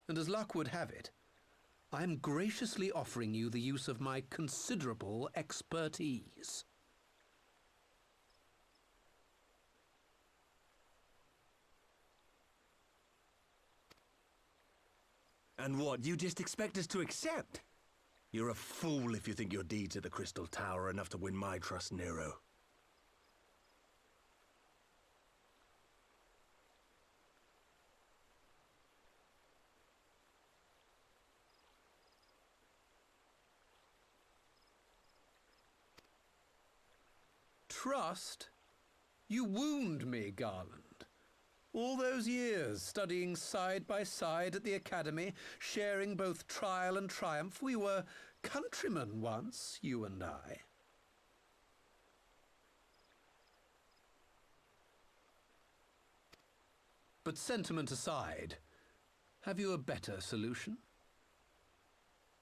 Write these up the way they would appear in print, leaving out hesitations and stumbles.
And as luck would have it, I am graciously offering you the use of my considerable expertise. And what, you just expect us to accept? You're a fool if you think your deeds at the Crystal Tower are enough to win my trust, Nero. Trust? You wound me, Garland. All those years, studying side by side at the Academy, sharing both trial and triumph, we were countrymen once, you and I. But sentiment aside, have you a better solution?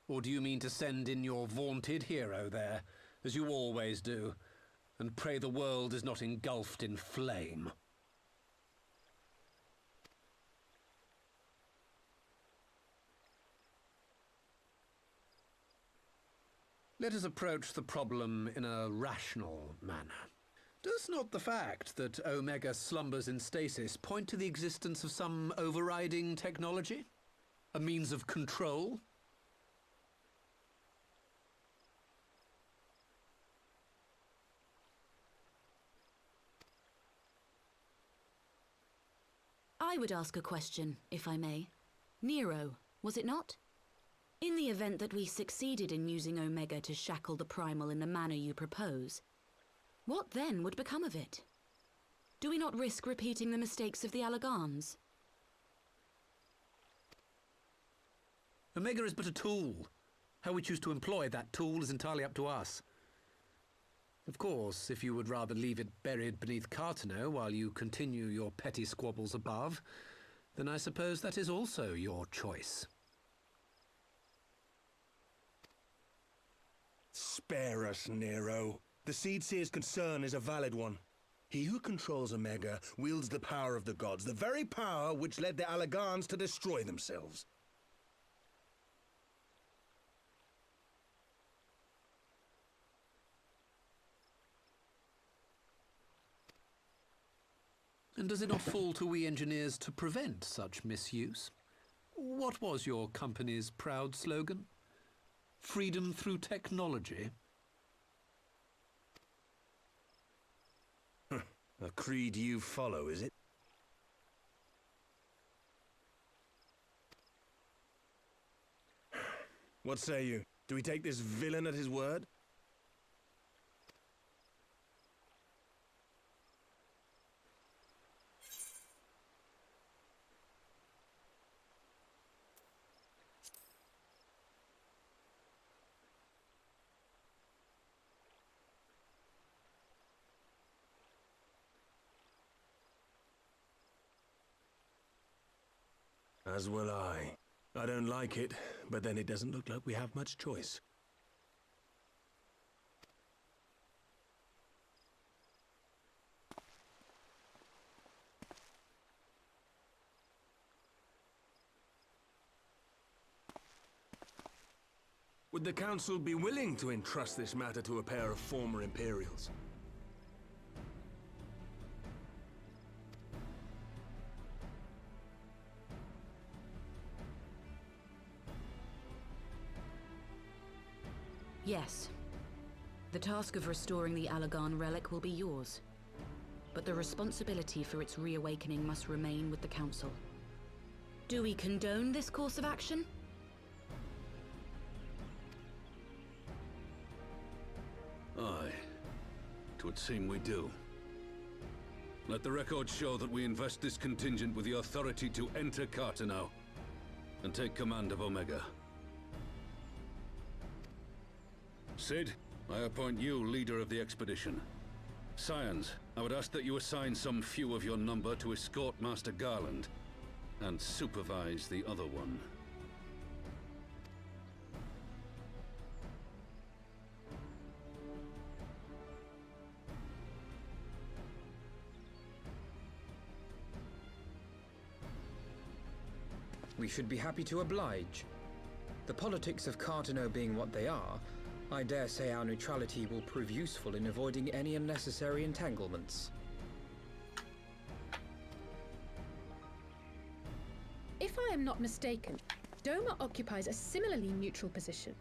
Or do you mean to send in your vaunted hero there, as you always do, and pray the world is not engulfed in flame? Let us approach the problem in a rational manner. Does not the fact that Omega slumbers in stasis point to the existence of some overriding technology? A means of control? I would ask a question, if I may. Nero, was it not? In the event that we succeeded in using Omega to shackle the Primal in the manner you propose, what then would become of it? Do we not risk repeating the mistakes of the Allagans? Omega is but a tool. How we choose to employ that tool is entirely up to us. Of course, if you would rather leave it buried beneath Cartano while you continue your petty squabbles above, then I suppose that is also your choice. Spare us, Nero. The Seedseer's concern is a valid one. He who controls Omega wields the power of the gods, the very power which led the Allagans to destroy themselves. And does it not fall to we engineers to prevent such misuse? What was your company's proud slogan? Freedom through technology? A creed you follow, is it? What say you? Do we take this villain at his word? As will I. I don't like it, but then it doesn't look like we have much choice. Would the Council be willing to entrust this matter to a pair of former Imperials? Yes. The task of restoring the Allagan relic will be yours. But the responsibility for its reawakening must remain with the Council. Do we condone this course of action? Aye. It would seem we do. Let the record show that we invest this contingent with the authority to enter Cartano and take command of Omega. Sid, I appoint you leader of the expedition. Scions, I would ask that you assign some few of your number to escort Master Garland and supervise the other one. We should be happy to oblige. The politics of Carteneau being what they are, I dare say our neutrality will prove useful in avoiding any unnecessary entanglements. If I am not mistaken, Doma occupies a similarly neutral position.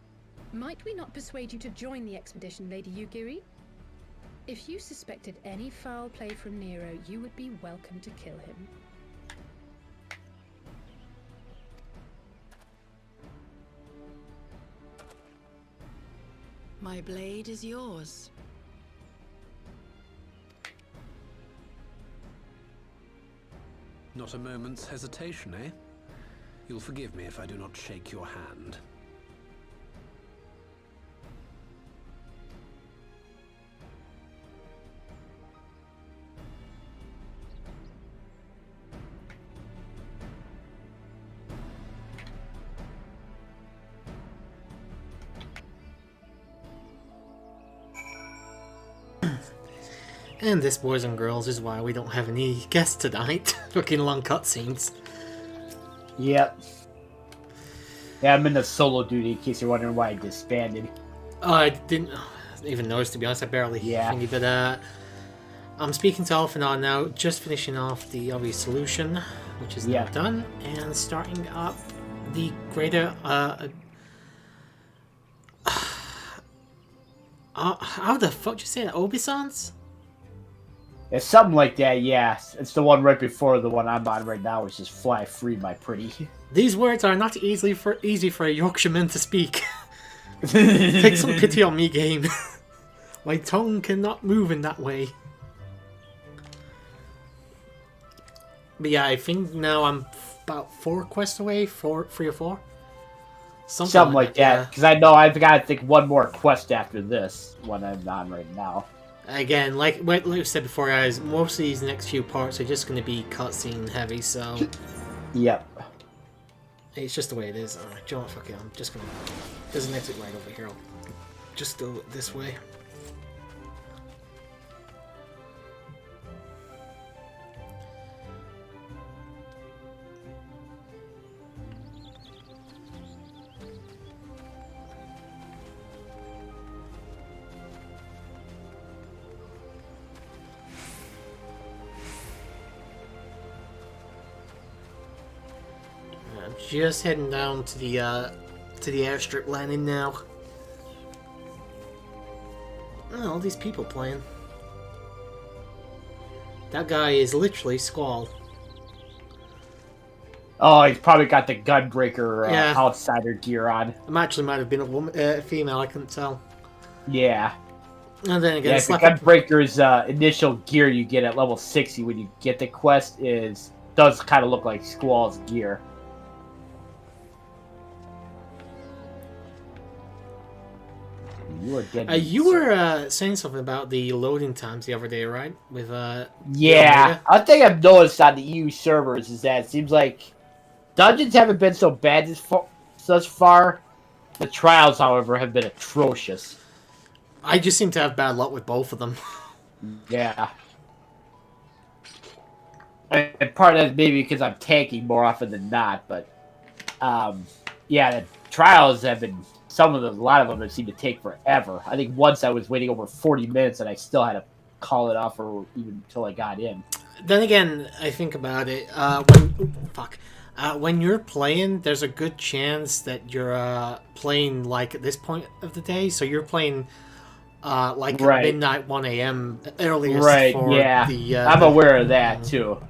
Might we not persuade you to join the expedition, Lady Yugiri? If you suspected any foul play from Nero, you would be welcome to kill him. My blade is yours. Not a moment's hesitation, eh? You'll forgive me if I do not shake your hand. And this, boys and girls, is why we don't have any guests tonight. Looking long cutscenes. Yep. Yeah, I'm in the solo duty, in case you're wondering why I disbanded. Oh, I didn't even notice, to be honest. I barely thingy, but I'm speaking to Alphanon now, just finishing off the obvious solution, which is now done, and starting up the greater how the fuck did you say that? Obisons? It's something like that, yes. It's the one right before the one I'm on right now, which is Fly Free, my pretty. These words are not easy for a Yorkshireman to speak. Take some pity on me, game. My tongue cannot move in that way. But yeah, I think now I'm about 4 quests away, 3 or 4. Something like that, because I know I've got to think one more quest after this one I'm on right now. Again, like I said before, guys, most of these next few parts are just going to be cutscene heavy, so... Yep. It's just the way it is. Alright, Joe, fuck it, I'm just going to... There's an exit right over here. I'll just go this way. Just heading down to the airstrip landing now. Oh, all these people playing. That guy is literally Squall. Oh, he's probably got the Gunbreaker outsider gear on. It actually might have been a woman, female. I couldn't tell. Yeah. And then again, the Gunbreaker's initial gear you get at level 60 when you get the quest does kind of look like Squall's gear. You were saying something about the loading times the other day, right? With yeah, I think I've noticed on the EU servers is that it seems like dungeons haven't been so bad thus far. The trials, however, have been atrocious. I just seem to have bad luck with both of them. Yeah. And part of that maybe because I'm tanking more often than not, but yeah, the trials have been. A lot of them have seemed to take forever. I think once I was waiting over 40 minutes and I still had to call it off or even until I got in. Then again, I think about it. When you're playing, there's a good chance that you're playing like at this point of the day. So you're playing like midnight, 1 a.m. earliest. Right, yeah. I'm aware of that too.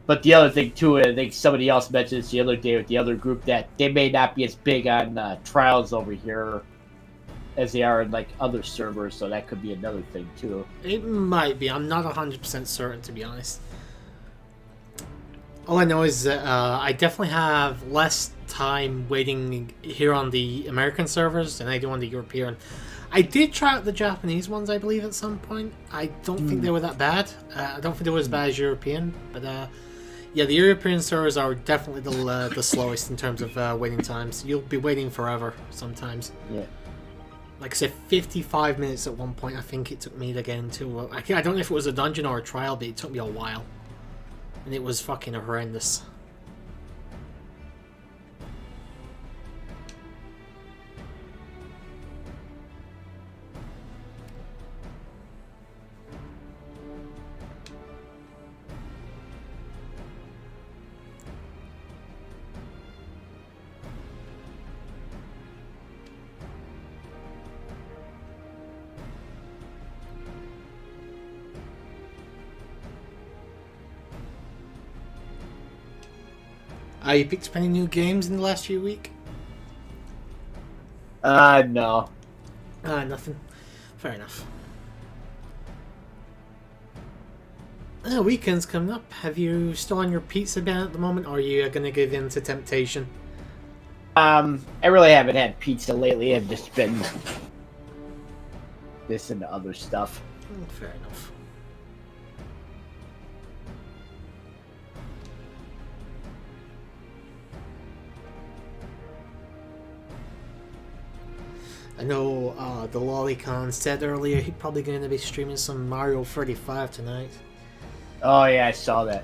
But the other thing, too, I think somebody else mentioned this the other day with the other group, that they may not be as big on trials over here as they are in, like, other servers, so that could be another thing, too. It might be. I'm not 100% certain, to be honest. All I know is that I definitely have less time waiting here on the American servers than I do on the European. I did try out the Japanese ones, I believe, at some point. I don't think they were that bad. I don't think they were as bad as European, but... yeah, the European servers are definitely the slowest in terms of waiting times. You'll be waiting forever sometimes. Yeah. Like I said, 55 minutes at one point I think it took me to get into. I don't know if it was a dungeon or a trial, but it took me a while. And it was fucking horrendous. You picked up any new games in the last few weeks? No. Nothing. Fair enough. Weekend's coming up. Have you still on your pizza ban at the moment, or are you going to give in to temptation? I really haven't had pizza lately. I've just been this and other stuff. Fair enough. I know the Lolicon said earlier he's probably going to be streaming some Mario 35 tonight. Oh yeah, I saw that.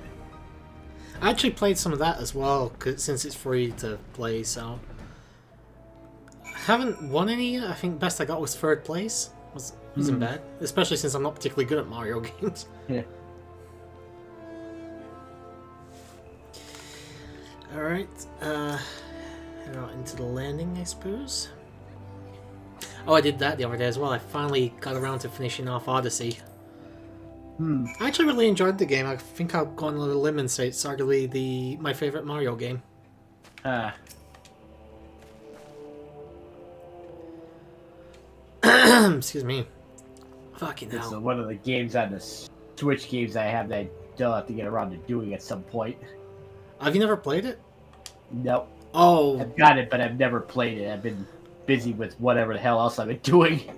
I actually played some of that as well, since it's free to play, so... I haven't won any yet. I think best I got was 3rd place. Wasn't bad, especially since I'm not particularly good at Mario games. Yeah. Alright, head out into the landing, I suppose. Oh, I did that the other day as well. I finally got around to finishing off Odyssey. I actually really enjoyed the game. I think I'll go on a little limb and say it's arguably my favorite Mario game. Excuse me. Fucking hell. This is one of the games on the Switch games I have that I still have to get around to doing at some point. Have you never played it? Nope. Oh. I've got it, but I've never played it. I've been busy with whatever the hell else I've been doing.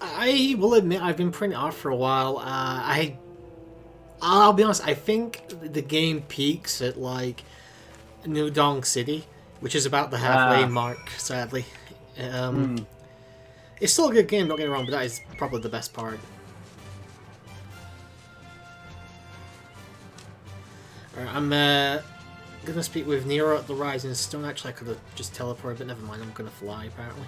I will admit I've been putting it off for a while. I'll be honest, I think the game peaks at like New Donk City, which is about the halfway mark, sadly. It's still a good game, don't get me wrong, but that is probably the best part. Alright, I'm gonna speak with Nero at the Rising Stone. Actually, I could have just teleported, but never mind, I'm gonna fly apparently.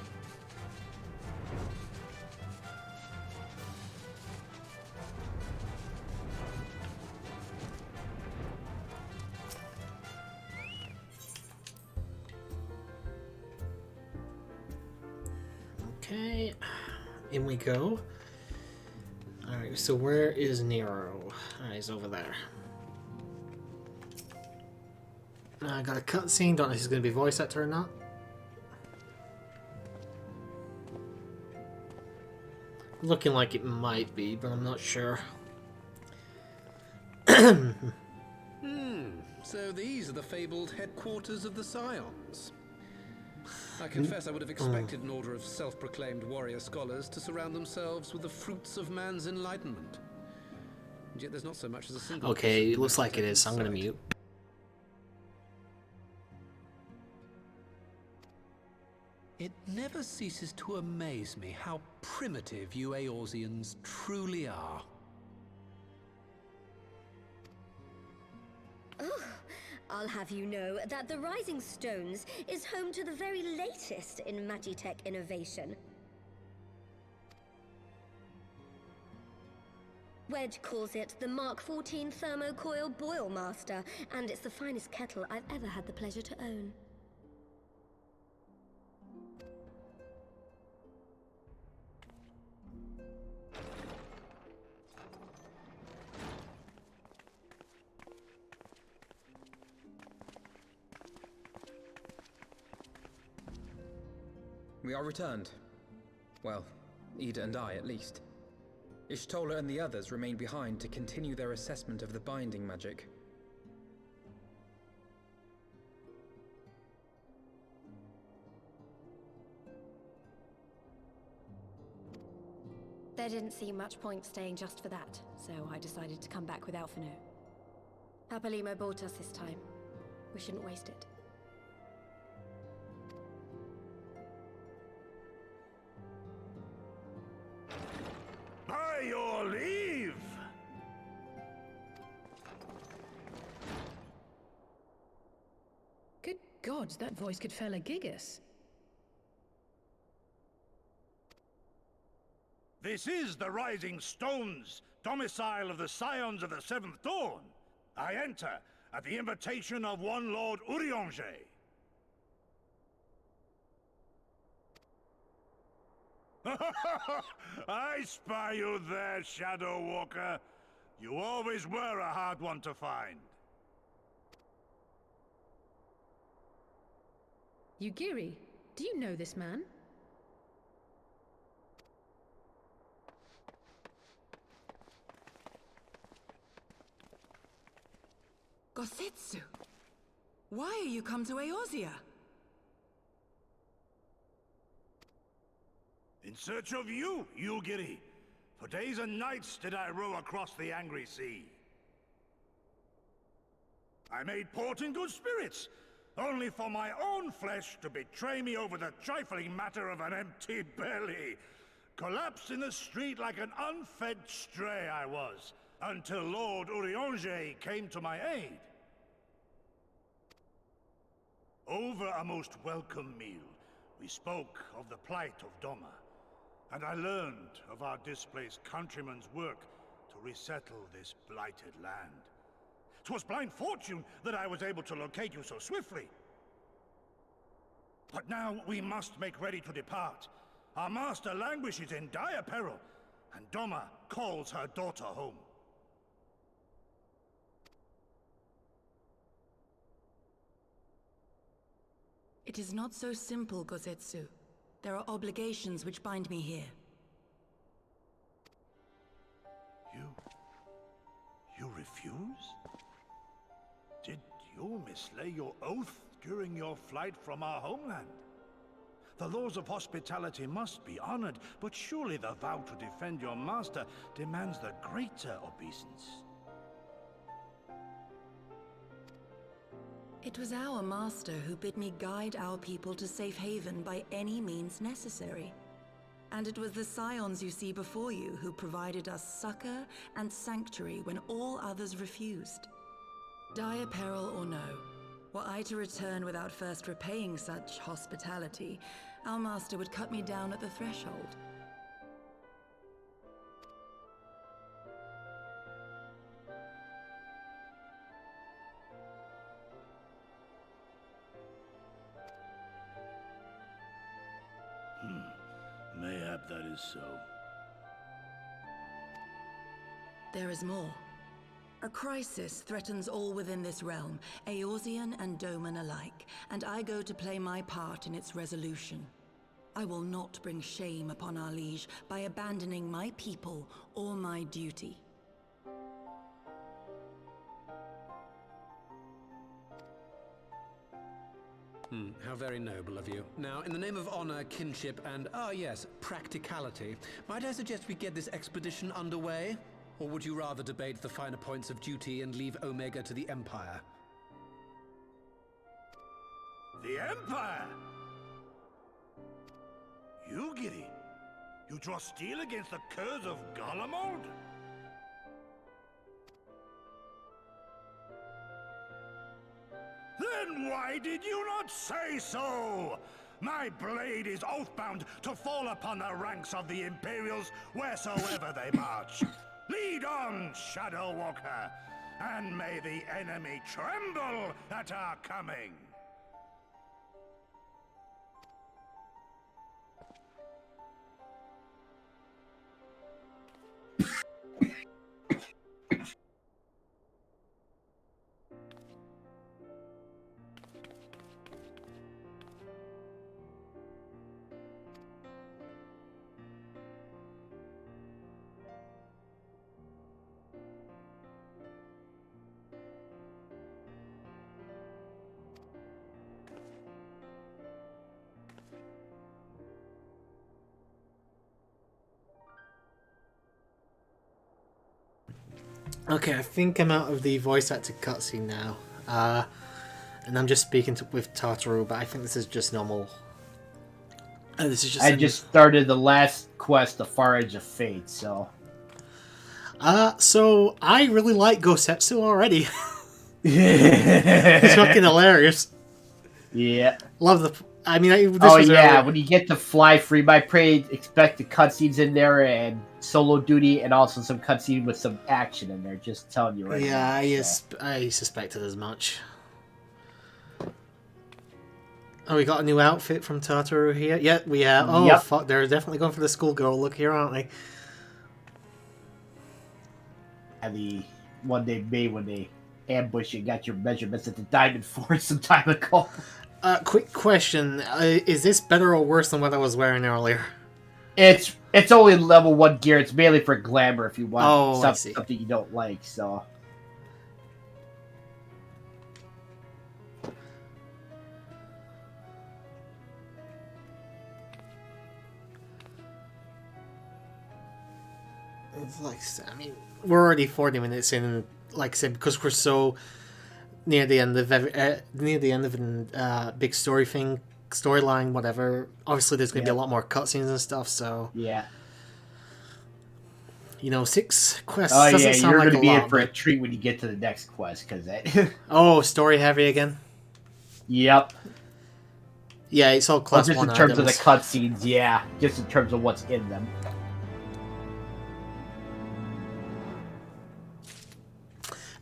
Okay, in we go. Alright, so where is Nero? He's over there. I got a cutscene, don't know if it's going to be voice actor or not. Looking like it might be, but I'm not sure. So these are the fabled headquarters of the Scions. I confess I would have expected an order of self-proclaimed warrior scholars to surround themselves with the fruits of man's enlightenment. And yet there's not so much as a single... Okay, it looks like it is, so I'm going to mute. It never ceases to amaze me how primitive you Eorzeans truly are. Oh, I'll have you know that the Rising Stones is home to the very latest in Magitech innovation. Wedge calls it the Mark 14 Thermocoil Boil Master, and it's the finest kettle I've ever had the pleasure to own. We are returned. Well, Ida and I, at least. Ishtola and the others remain behind to continue their assessment of the binding magic. There didn't seem much point staying just for that, so I decided to come back with Alphino. Papalimo bought us this time. We shouldn't waste it. By your leave! Good gods, that voice could fell a gigas. This is the Rising Stones, domicile of the Scions of the Seventh Dawn. I enter at the invitation of one Lord Urianger. I spy you there, Shadow Walker. You always were a hard one to find. Yugiri, do you know this man? Gosetsu, why are you come to Eorzea? In search of you, Yugiri. For days and nights did I row across the angry sea. I made port in good spirits, only for my own flesh to betray me over the trifling matter of an empty belly. Collapsed in the street like an unfed stray I was, until Lord Urianger came to my aid. Over a most welcome meal, we spoke of the plight of Doma, and I learned of our displaced countrymen's work to resettle this blighted land. 'Twas blind fortune that I was able to locate you so swiftly. But now we must make ready to depart. Our master languishes in dire peril, and Doma calls her daughter home. It is not so simple, Gosetsu. There are obligations which bind me here. You refuse? Did you mislay your oath during your flight from our homeland? The laws of hospitality must be honored, but surely the vow to defend your master demands the greater obeisance. It was our master who bid me guide our people to safe haven by any means necessary. And it was the scions you see before you who provided us succor and sanctuary when all others refused. Dire peril or no, were I to return without first repaying such hospitality, our master would cut me down at the threshold. Mayhap that is so. There is more. A crisis threatens all within this realm, Eorzean and Doman alike, and I go to play my part in its resolution. I will not bring shame upon our liege by abandoning my people or my duty. How very noble of you. Now, in the name of honor, kinship, and, yes, practicality, might I suggest we get this expedition underway? Or would you rather debate the finer points of duty and leave Omega to the Empire? The Empire? Yugiri, you draw steel against the curs of Garlemald? Then why did you not say so? My blade is oath-bound to fall upon the ranks of the Imperials wheresoever they march. Lead on, Shadow Walker, and may the enemy tremble at our coming. Okay, I think I'm out of the voice acted cutscene now. And I'm just speaking with Tartaru, but I think this is just normal. This is just. I just started the last quest, the Far Edge of Fate, so. So I really like Gosetsu already. It's fucking hilarious. Yeah. Love the. I mean, when you get to fly free, I expect the cutscenes in there and solo duty, and also some cutscene with some action in there. Just telling you right now. Yeah, I suspected as much. Oh, we got a new outfit from Tartaru here. Yeah, we have. Oh, yep. Fuck, they're definitely going for the schoolgirl look here, aren't they? And the one they made when they ambushed you, got your measurements at the Diamond Forest some time ago. Quick question: is this better or worse than what I was wearing earlier? It's only level 1 gear. It's mainly for glamour if you want I see. something you don't like. So. It's like, I mean, we're already 40 minutes in. Like I said, because we're so near the end of a big storyline, whatever. Obviously, there's going to be a lot more cutscenes and stuff. So yeah, 6 quests. Oh doesn't yeah, sound you're like going to be lot, in for a but... treat when you get to the next quest, because that. Oh, story heavy again. Yep. Yeah, it's all class just 1 in terms items. of the cutscenes, yeah. Just in terms of what's in them.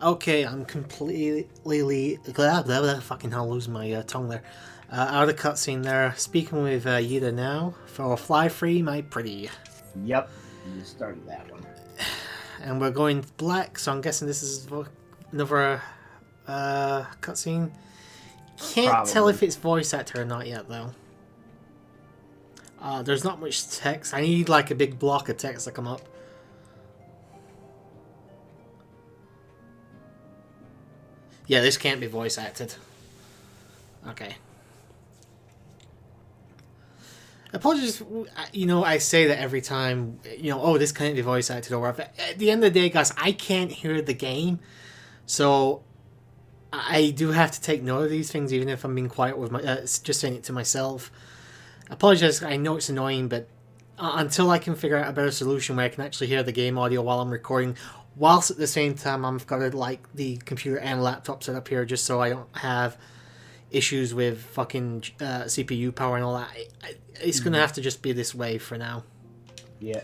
Okay, I'm completely fucking hell, losing my tongue there. Out of the cutscene there. Speaking with Yida now for Fly Free, my pretty. Yep, you just started that one. And we're going black, so I'm guessing this is another cutscene. Can't tell if it's voice actor or not yet, though. There's not much text. I need like a big block of text to come up. Yeah, this can't be voice acted. Okay. Apologies, I say that every time, oh, this can't be voice acted or whatever. At the end of the day, guys, I can't hear the game. So, I do have to take note of these things, even if I'm being quiet with my, just saying it to myself. Apologize, I know it's annoying, but until I can figure out a better solution where I can actually hear the game audio while I'm recording, whilst at the same time I've got the computer and laptop set up here just so I don't have issues with fucking CPU power and all that. It's going to have to just be this way for now. Yeah.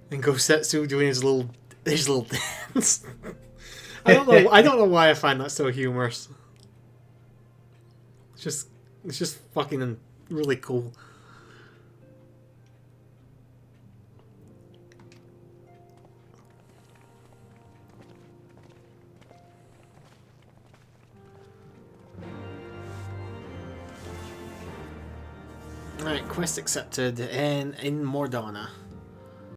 And Gosetsu doing his little dance. I don't know why I find that so humorous. It's just fucking really cool. Alright, quest accepted, and in Mordana.